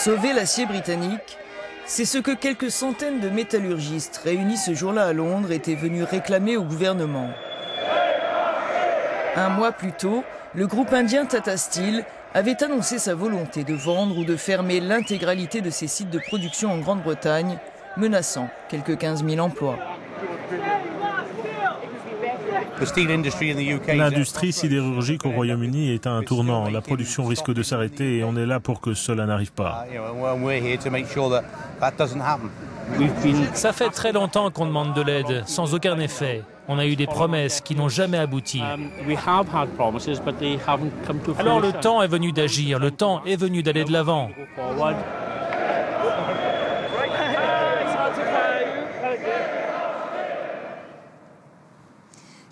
Sauver l'acier britannique, c'est ce que quelques centaines de métallurgistes réunis ce jour-là à Londres étaient venus réclamer au gouvernement. Un mois plus tôt, le groupe indien Tata Steel avait annoncé sa volonté de vendre ou de fermer l'intégralité de ses sites de production en Grande-Bretagne, menaçant quelques 15 000 emplois. L'industrie sidérurgique au Royaume-Uni est à un tournant. La production risque de s'arrêter et on est là pour que cela n'arrive pas. Ça fait très longtemps qu'on demande de l'aide, sans aucun effet. On a eu des promesses qui n'ont jamais abouti. Alors le temps est venu d'agir, le temps est venu d'aller de l'avant.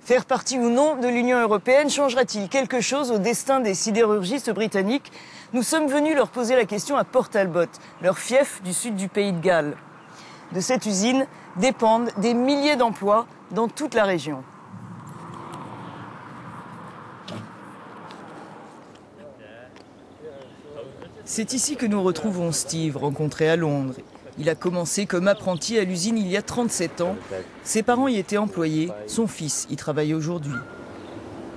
Faire partie ou non de l'Union européenne changera-t-il quelque chose au destin des sidérurgistes britanniques? Nous sommes venus leur poser la question à Port Talbot, leur fief du sud du pays de Galles. De cette usine dépendent des milliers d'emplois dans toute la région. C'est ici que nous retrouvons Steve, rencontré à Londres. Il a commencé comme apprenti à l'usine il y a 37 ans. Ses parents y étaient employés, son fils y travaille aujourd'hui.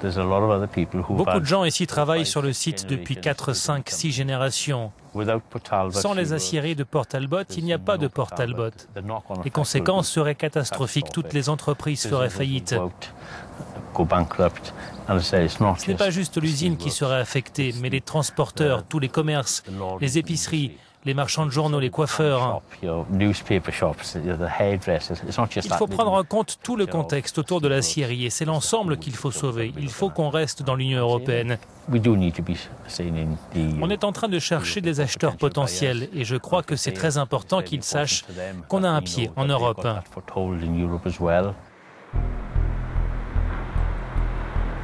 Beaucoup de gens ici travaillent sur le site depuis 4, 5, 6 générations. Sans les aciéries de Port Talbot, il n'y a pas de Port Talbot. Les conséquences seraient catastrophiques. Toutes les entreprises feraient faillite. Ce n'est pas juste l'usine qui serait affectée, mais les transporteurs, tous les commerces, les épiceries, les marchands de journaux, les coiffeurs. Il faut prendre en compte tout le contexte autour de l'aciérie et c'est l'ensemble qu'il faut sauver. Il faut qu'on reste dans l'Union européenne. On est en train de chercher des acheteurs potentiels et je crois que c'est très important qu'ils sachent qu'on a un pied en Europe.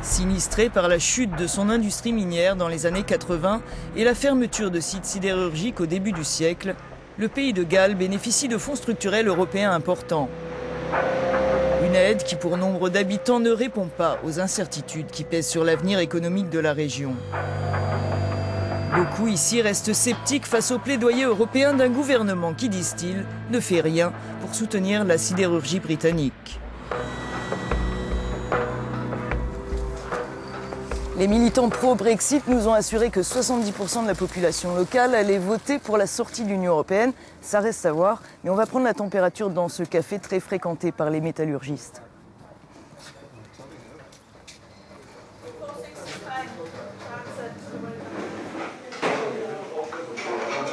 Sinistré par la chute de son industrie minière dans les années 80 et la fermeture de sites sidérurgiques au début du siècle, le pays de Galles bénéficie de fonds structurels européens importants. Une aide qui, pour nombre d'habitants, ne répond pas aux incertitudes qui pèsent sur l'avenir économique de la région. Beaucoup ici restent sceptiques face au plaidoyer européen d'un gouvernement qui, disent-ils, ne fait rien pour soutenir la sidérurgie britannique. Les militants pro-Brexit nous ont assuré que 70% de la population locale allait voter pour la sortie de l'Union européenne. Ça reste à voir, mais on va prendre la température dans ce café très fréquenté par les métallurgistes.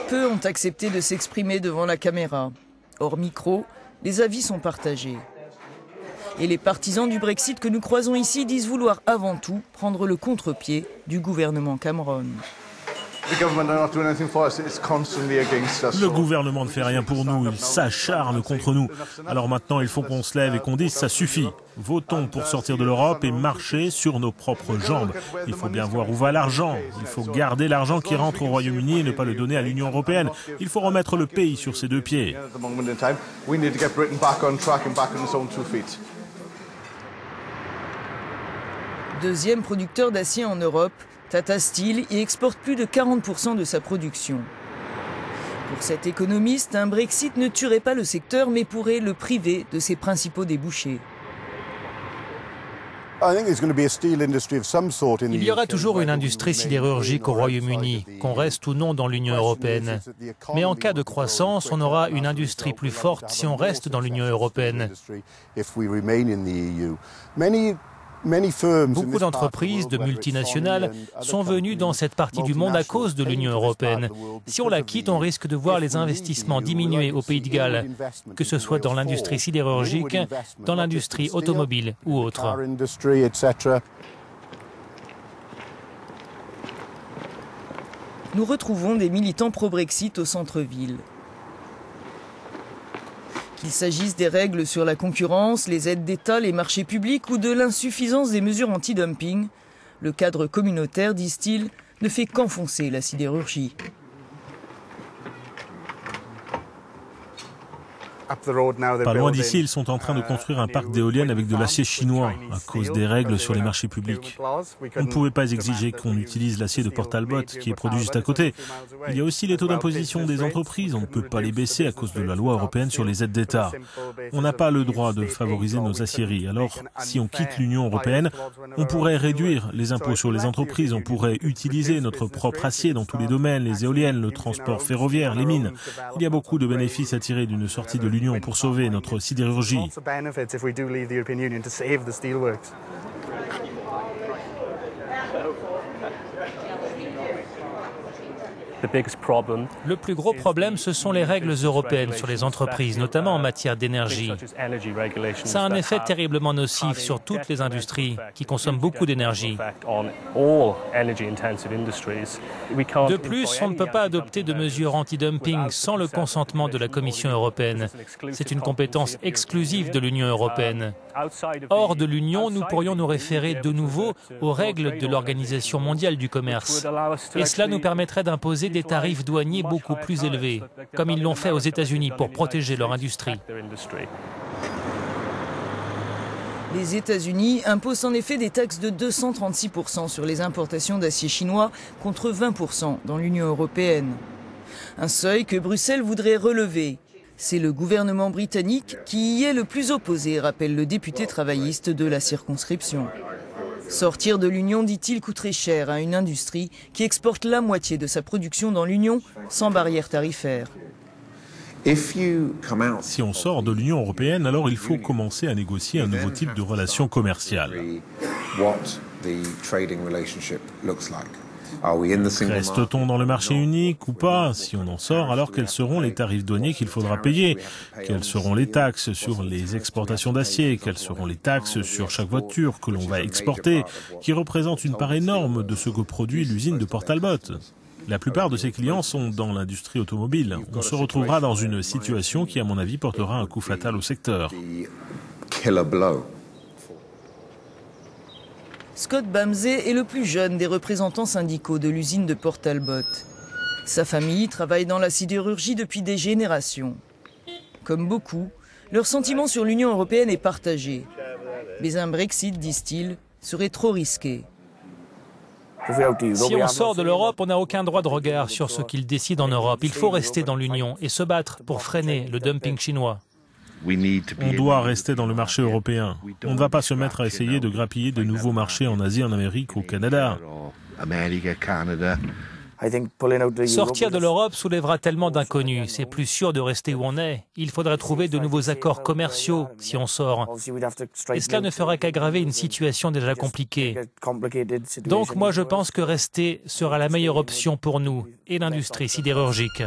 Peu ont accepté de s'exprimer devant la caméra. Hors micro, les avis sont partagés. Et les partisans du Brexit que nous croisons ici disent vouloir avant tout prendre le contre-pied du gouvernement Cameron. Le gouvernement ne fait rien pour nous, il s'acharne contre nous. Alors maintenant, il faut qu'on se lève et qu'on dise ça suffit. Votons pour sortir de l'Europe et marcher sur nos propres jambes. Il faut bien voir où va l'argent. Il faut garder l'argent qui rentre au Royaume-Uni et ne pas le donner à l'Union européenne. Il faut remettre le pays sur ses deux pieds. Deuxième producteur d'acier en Europe, Tata Steel y exporte plus de 40% de sa production. Pour cet économiste, un Brexit ne tuerait pas le secteur mais pourrait le priver de ses principaux débouchés. Il y aura toujours une industrie sidérurgique au Royaume-Uni, qu'on reste ou non dans l'Union européenne. Mais en cas de croissance, on aura une industrie plus forte si on reste dans l'Union européenne. Beaucoup d'entreprises, de multinationales, sont venues dans cette partie du monde à cause de l'Union européenne. Si on la quitte, on risque de voir les investissements diminuer au Pays de Galles, que ce soit dans l'industrie sidérurgique, dans l'industrie automobile ou autre. Nous retrouvons des militants pro-Brexit au centre-ville. Qu'il s'agisse des règles sur la concurrence, les aides d'État, les marchés publics ou de l'insuffisance des mesures anti-dumping, le cadre communautaire, disent-ils, ne fait qu'enfoncer la sidérurgie. Pas loin d'ici, ils sont en train de construire un parc d'éoliennes avec de l'acier chinois à cause des règles sur les marchés publics. On ne pouvait pas exiger qu'on utilise l'acier de Port Talbot qui est produit juste à côté. Il y a aussi les taux d'imposition des entreprises. On ne peut pas les baisser à cause de la loi européenne sur les aides d'État. On n'a pas le droit de favoriser nos aciéries. Alors, si on quitte l'Union européenne, on pourrait réduire les impôts sur les entreprises. On pourrait utiliser notre propre acier dans tous les domaines, les éoliennes, le transport ferroviaire, les mines. Il y a beaucoup de bénéfices à tirer d'une sortie de l'Union pour sauver notre sidérurgie. Le plus gros problème, ce sont les règles européennes sur les entreprises, notamment en matière d'énergie. Ça a un effet terriblement nocif sur toutes les industries qui consomment beaucoup d'énergie. De plus, on ne peut pas adopter de mesures anti-dumping sans le consentement de la Commission européenne. C'est une compétence exclusive de l'Union européenne. Hors de l'Union, nous pourrions nous référer de nouveau aux règles de l'Organisation mondiale du commerce. Et cela nous permettrait d'imposer des tarifs douaniers beaucoup plus élevés, comme ils l'ont fait aux États-Unis pour protéger leur industrie. Les États-Unis imposent en effet des taxes de 236% sur les importations d'acier chinois contre 20% dans l'Union européenne. Un seuil que Bruxelles voudrait relever. C'est le gouvernement britannique qui y est le plus opposé, rappelle le député travailliste de la circonscription. Sortir de l'Union, dit-il, coûterait cher à une industrie qui exporte la moitié de sa production dans l'Union sans barrière tarifaire. Si on sort de l'Union européenne, alors il faut commencer à négocier un nouveau type de relations commerciales. Reste-t-on dans le marché unique ou pas? Si on en sort, alors quels seront les tarifs douaniers qu'il faudra payer? Quelles seront les taxes sur les exportations d'acier? Quelles seront les taxes sur chaque voiture que l'on va exporter, qui représente une part énorme de ce que produit l'usine de Port Talbot? La plupart de ses clients sont dans l'industrie automobile. On se retrouvera dans une situation qui, à mon avis, portera un coup fatal au secteur. Scott Bamsey est le plus jeune des représentants syndicaux de l'usine de Port Talbot. Sa famille travaille dans la sidérurgie depuis des générations. Comme beaucoup, leur sentiment sur l'Union européenne est partagé. Mais un Brexit, disent-ils, serait trop risqué. Si on sort de l'Europe, on n'a aucun droit de regard sur ce qu'ils décident en Europe. Il faut rester dans l'Union et se battre pour freiner le dumping chinois. On doit rester dans le marché européen. On ne va pas se mettre à essayer de grappiller de nouveaux marchés en Asie, en Amérique ou au Canada. Sortir de l'Europe soulèvera tellement d'inconnus. C'est plus sûr de rester où on est. Il faudrait trouver de nouveaux accords commerciaux si on sort. Et cela ne fera qu'aggraver une situation déjà compliquée. Donc moi je pense que rester sera la meilleure option pour nous et l'industrie sidérurgique.